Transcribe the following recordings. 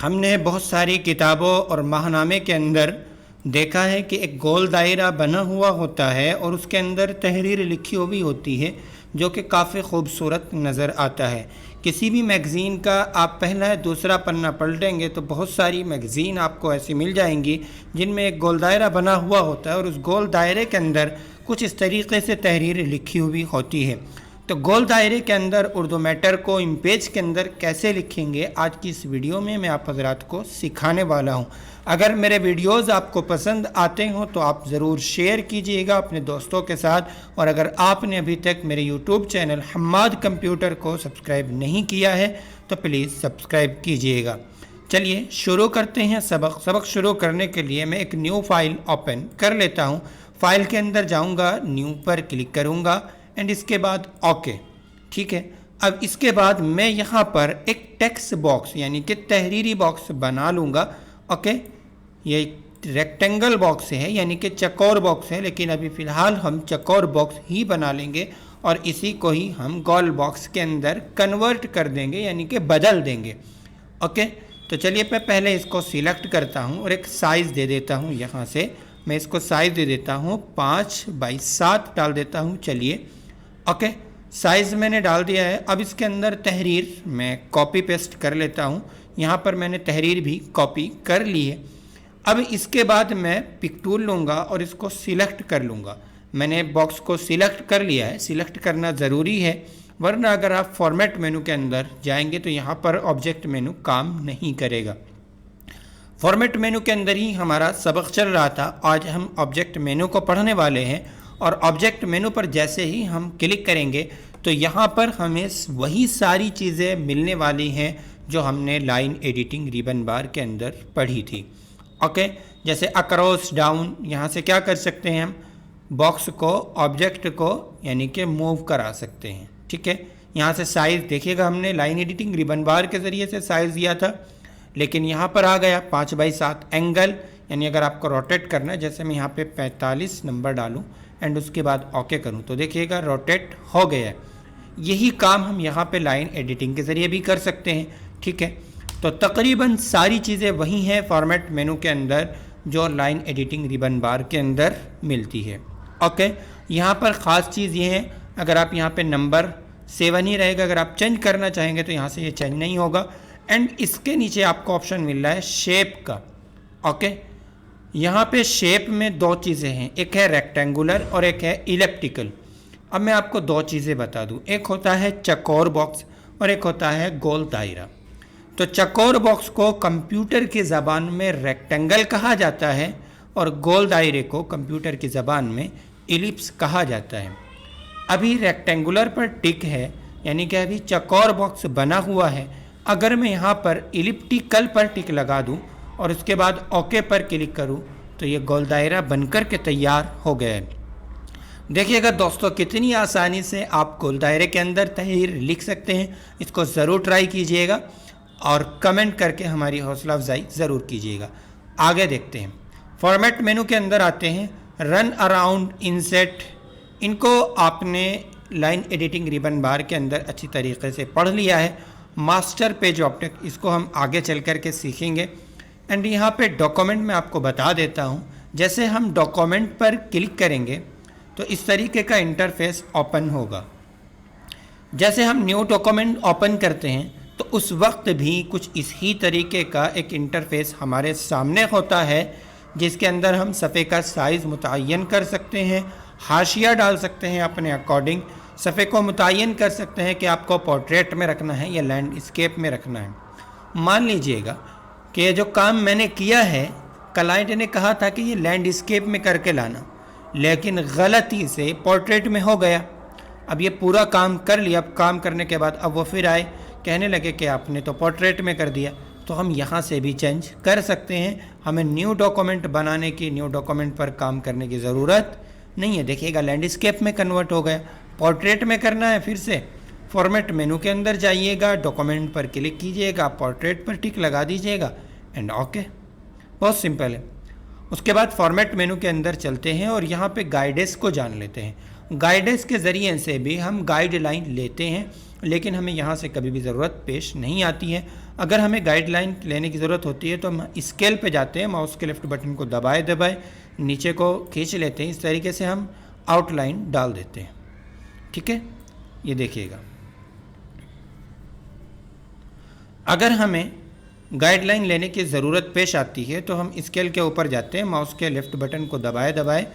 हमने बहुत सारी किताबों और माहनामे के अंदर देखा है कि एक गोल दायरा बना हुआ होता है और उसके अंदर तहरीर लिखी हुई होती है जो कि काफ़ी खूबसूरत नज़र आता है। किसी भी मैगज़ीन का आप पहला या दूसरा पन्ना पलटेंगे तो बहुत सारी मैगज़ीन आपको ऐसी मिल जाएंगी जिनमें एक गोल दायरा बना हुआ होता है और उस गोल दायरे के अंदर कुछ इस तरीके से तहरीर लिखी हुई होती है। तो गोल दायरे के अंदर उर्दू मैटर को इमेज के अंदर कैसे लिखेंगे, आज की इस वीडियो में मैं आप हज़रात को सिखाने वाला हूं। अगर मेरे वीडियोस आपको पसंद आते हों तो आप ज़रूर शेयर कीजिएगा अपने दोस्तों के साथ, और अगर आपने अभी तक मेरे यूट्यूब चैनल हम्माद कंप्यूटर को सब्सक्राइब नहीं किया है तो प्लीज़ सब्सक्राइब कीजिएगा। चलिए शुरू करते हैं सबक शुरू करने के लिए मैं एक न्यू फाइल ओपन कर लेता हूँ। फाइल के अंदर जाऊँगा, न्यू पर क्लिक करूँगा एंड इसके बाद ओके। ठीक है, अब इसके बाद मैं यहाँ पर एक टेक्स्ट बॉक्स यानी कि तहरीरी बॉक्स बना लूँगा। ओके, ये रेक्टेंगल बॉक्स है यानी कि चौकोर बॉक्स है, लेकिन अभी फ़िलहाल हम चौकोर बॉक्स ही बना लेंगे और इसी को ही हम गोल बॉक्स के अंदर कन्वर्ट कर देंगे यानी कि बदल देंगे। ओके, तो चलिए मैं पहले इसको सिलेक्ट करता हूँ और एक साइज़ दे देता हूँ। यहाँ से मैं इसको साइज़ दे देता हूँ 5x7 डाल देता हूँ। चलिए ओके, साइज़ मैंने डाल दिया है। अब इसके अंदर तहरीर मैं कॉपी पेस्ट कर लेता हूँ। यहाँ पर मैंने तहरीर भी कॉपी कर ली है। अब इसके बाद मैं पिक टूल लूँगा और इसको सिलेक्ट कर लूँगा। मैंने बॉक्स को सिलेक्ट कर लिया है, सिलेक्ट करना ज़रूरी है, वरना अगर आप फॉर्मेट मेनू के अंदर जाएंगे तो यहाँ पर ऑब्जेक्ट मेनू काम नहीं करेगा। फॉर्मेट मेनू के अंदर ही हमारा सबक चल रहा था। आज हम ऑब्जेक्ट मेनू को पढ़ने वाले हैं और ऑब्जेक्ट मेनू पर जैसे ही हम क्लिक करेंगे तो यहाँ पर हमें वही सारी चीज़ें मिलने वाली हैं जो हमने लाइन एडिटिंग रिबन बार के अंदर पढ़ी थी। ओके, जैसे अक्रॉस डाउन, यहाँ से क्या कर सकते हैं हम बॉक्स को, ऑब्जेक्ट को यानी कि मूव करा सकते हैं। ठीक है, यहाँ से साइज़ देखिएगा, हमने लाइन एडिटिंग रिबन बार के ज़रिए से साइज़ दिया था, लेकिन यहाँ पर आ गया 5x7 एंगल, यानी अगर आपको रोटेट करना है, जैसे मैं यहाँ पे 45 नंबर डालूँ एंड उसके बाद ओके करूँ तो देखिएगा रोटेट हो गया है। यही काम हम यहाँ पे लाइन एडिटिंग के ज़रिए भी कर सकते हैं। ठीक है, तो तकरीबन सारी चीज़ें वही हैं फॉर्मेट मेनू के अंदर जो लाइन एडिटिंग रिबन बार के अंदर मिलती है। ओके, यहाँ पर ख़ास चीज़ ये है, अगर आप यहाँ पे नंबर 7 ही रहेगा, अगर आप चेंज करना चाहेंगे तो यहाँ से ये चेंज नहीं होगा। एंड इसके नीचे आपको ऑप्शन मिल रहा है शेप का। ओके, यहाँ पे शेप में दो चीज़ें हैं, एक है रेक्टेंगुलर और एक है इलिप्टिकल। अब मैं आपको दो चीज़ें बता दूँ, एक होता है चौकोर बॉक्स और एक होता है गोल दायरा। तो चौकोर बॉक्स को कंप्यूटर की ज़बान में रेक्टेंगल कहा जाता है और गोल दायरे को कंप्यूटर की ज़बान में इलिप्स कहा जाता है। अभी रेक्टेंगुलर पर टिक है यानी कि अभी चौकोर बॉक्स बना हुआ है। अगर मैं यहाँ पर इलिप्टिकल पर टिक लगा दूँ और उसके बाद ओके पर क्लिक करूँ तो ये गोल दायरा बनकर के तैयार हो गया है। देखिएगा दोस्तों, कितनी आसानी से आप गोल दायरे के अंदर तहरीर लिख सकते हैं। इसको ज़रूर ट्राई कीजिएगा और कमेंट करके हमारी हौसला अफजाई ज़रूर कीजिएगा। आगे देखते हैं, फॉर्मेट मेनू के अंदर आते हैं, रन अराउंड, इंसेट। इनको आपने लाइन एडिटिंग रिबन बार के अंदर अच्छी तरीके से पढ़ लिया है। मास्टर पेज ऑब्जेक्ट, इसको हम आगे चल कर के सीखेंगे। एंड यहाँ पे डॉक्यूमेंट में आपको बता देता हूँ, जैसे हम डॉक्यूमेंट पर क्लिक करेंगे तो इस तरीके का इंटरफेस ओपन होगा। जैसे हम न्यू डॉक्यूमेंट ओपन करते हैं तो उस वक्त भी कुछ इसी तरीके का एक इंटरफेस हमारे सामने होता है, जिसके अंदर हम सफ़े का साइज़ मुतय्यन कर सकते हैं, हाशिया डाल सकते हैं अपने अकॉर्डिंग, सफ़े को मुतय्यन कर सकते हैं कि आपको पोर्ट्रेट में रखना है या लैंडस्केप में रखना है। मान लीजिएगा कि ये जो काम मैंने किया है, क्लाइंट ने कहा था कि ये लैंडस्केप में करके लाना, लेकिन गलती से पोर्ट्रेट में हो गया। अब ये पूरा काम कर लिया, अब काम करने के बाद अब वो फिर आए, कहने लगे कि आपने तो पोर्ट्रेट में कर दिया। तो हम यहाँ से भी चेंज कर सकते हैं, हमें न्यू डॉक्यूमेंट बनाने की, न्यू डॉक्यूमेंट पर काम करने की ज़रूरत नहीं है। देखिएगा लैंडस्केप में कन्वर्ट हो गया। पोर्ट्रेट में करना है, फिर से फॉर्मेट मेनू के अंदर जाइएगा, डॉक्यूमेंट पर क्लिक कीजिएगा, पोर्ट्रेट पर टिक लगा दीजिएगा एंड ओके। बहुत सिंपल है। उसके बाद फॉर्मेट मेनू के अंदर चलते हैं और यहाँ पे गाइडेंस को जान लेते हैं। गाइडेंस के ज़रिए से भी हम गाइडलाइन लेते हैं, लेकिन हमें यहाँ से कभी भी ज़रूरत पेश नहीं आती है। अगर हमें गाइडलाइन लेने की ज़रूरत होती है तो हम स्केल पे जाते हैं, माउस के लेफ़्ट बटन को दबाए दबाए नीचे को खींच लेते हैं, इस तरीके से हम आउटलाइन डाल देते हैं। ठीक है, ये देखिएगा। अगर हमें गाइडलाइन लेने की ज़रूरत पेश आती है तो हम स्केल के ऊपर जाते हैं, माउस के लेफ़्ट बटन को दबाए दबाए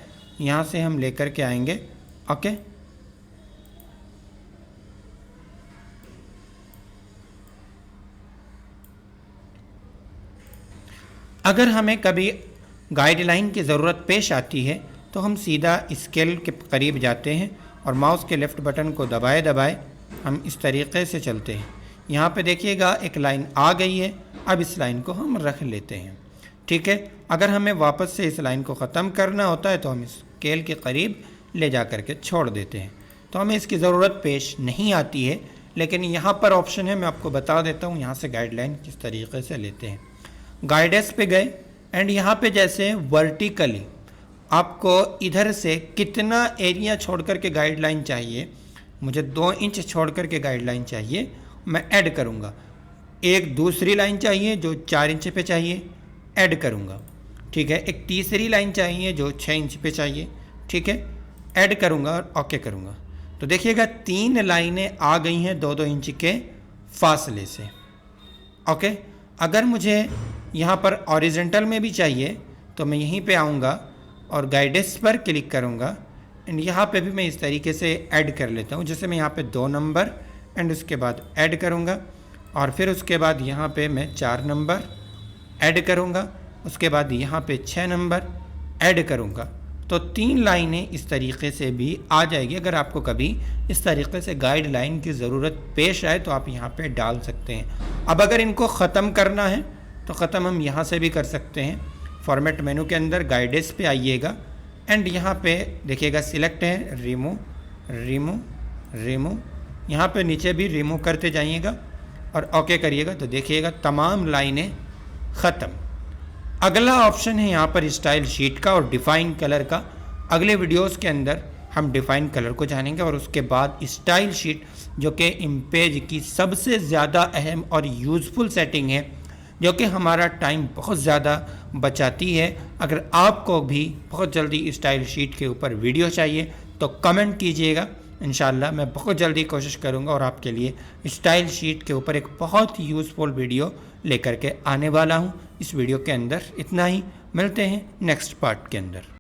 यहाँ से हम लेकर के आएंगे। ओके, अगर हमें कभी गाइडलाइन की ज़रूरत पेश आती है तो हम सीधा स्केल के करीब जाते हैं और माउस के लेफ़्ट बटन को दबाए दबाए हम इस तरीके से चलते हैं। यहाँ पे देखिएगा एक लाइन आ गई है, अब इस लाइन को हम रख लेते हैं। ठीक है, अगर हमें वापस से इस लाइन को ख़त्म करना होता है तो हम स्केल के करीब ले जा कर के छोड़ देते हैं, तो हमें इसकी ज़रूरत पेश नहीं आती है। लेकिन यहाँ पर ऑप्शन है, मैं आपको बता देता हूँ यहाँ से गाइडलाइन किस तरीके से लेते हैं। गाइडेंस पे गए एंड यहाँ पे जैसे वर्टिकली आपको इधर से कितना एरिया छोड़ कर के गाइडलाइन चाहिए, मुझे 2 इंच छोड़ कर के गाइडलाइन चाहिए, मैं ऐड करूँगा। एक दूसरी लाइन चाहिए जो 4 इंच पे चाहिए, ऐड करूँगा। ठीक है, एक तीसरी लाइन चाहिए जो 6 इंच पे चाहिए, ठीक है, ऐड करूँगा और ओके करूँगा। तो देखिएगा 3 लाइनें आ गई हैं 2-2 इंच के फासले से। ओके, अगर मुझे यहाँ पर हॉरिजॉन्टल में भी चाहिए तो मैं यहीं पे आऊँगा और गाइडेंस पर क्लिक करूँगा एंड यहाँ पे भी मैं इस तरीके से ऐड कर लेता हूँ। जैसे मैं यहाँ पे 2 नंबर एंड उसके बाद ऐड करूँगा और फिर उसके बाद यहाँ पे मैं 4 नंबर ऐड करूँगा, उसके बाद यहाँ पे 6 नंबर ऐड करूँगा। तो 3 लाइनें इस तरीके से भी आ जाएगी। अगर आपको कभी इस तरीके से गाइडलाइन की ज़रूरत पेश आए तो आप यहाँ पे डाल सकते हैं। अब अगर इनको ख़त्म करना है तो ख़त्म हम यहाँ से भी कर सकते हैं। फॉर्मेट मेनू के अंदर गाइडेंस पे आइएगा एंड यहाँ पे देखिएगा सिलेक्ट है रिमूव रिमूव रिमूव, यहाँ पे नीचे भी रिमूव करते जाइएगा और ओके करिएगा तो देखिएगा तमाम लाइनें ख़त्म। अगला ऑप्शन है यहाँ पर स्टाइल शीट का और डिफ़ाइन कलर का। अगले वीडियोस के अंदर हम डिफ़ाइन कलर को जानेंगे और उसके बाद स्टाइल शीट जो कि इमेज की सबसे ज़्यादा अहम और यूज़फुल सेटिंग है, जो कि हमारा टाइम बहुत ज़्यादा बचाती है। अगर आपको भी बहुत जल्दी स्टाइल शीट के ऊपर वीडियो चाहिए तो कमेंट कीजिएगा, इंशाल्लाह मैं बहुत जल्दी कोशिश करूंगा और आपके लिए स्टाइल शीट के ऊपर एक बहुत यूज़फुल वीडियो लेकर के आने वाला हूं। इस वीडियो के अंदर इतना ही, मिलते हैं नेक्स्ट पार्ट के अंदर।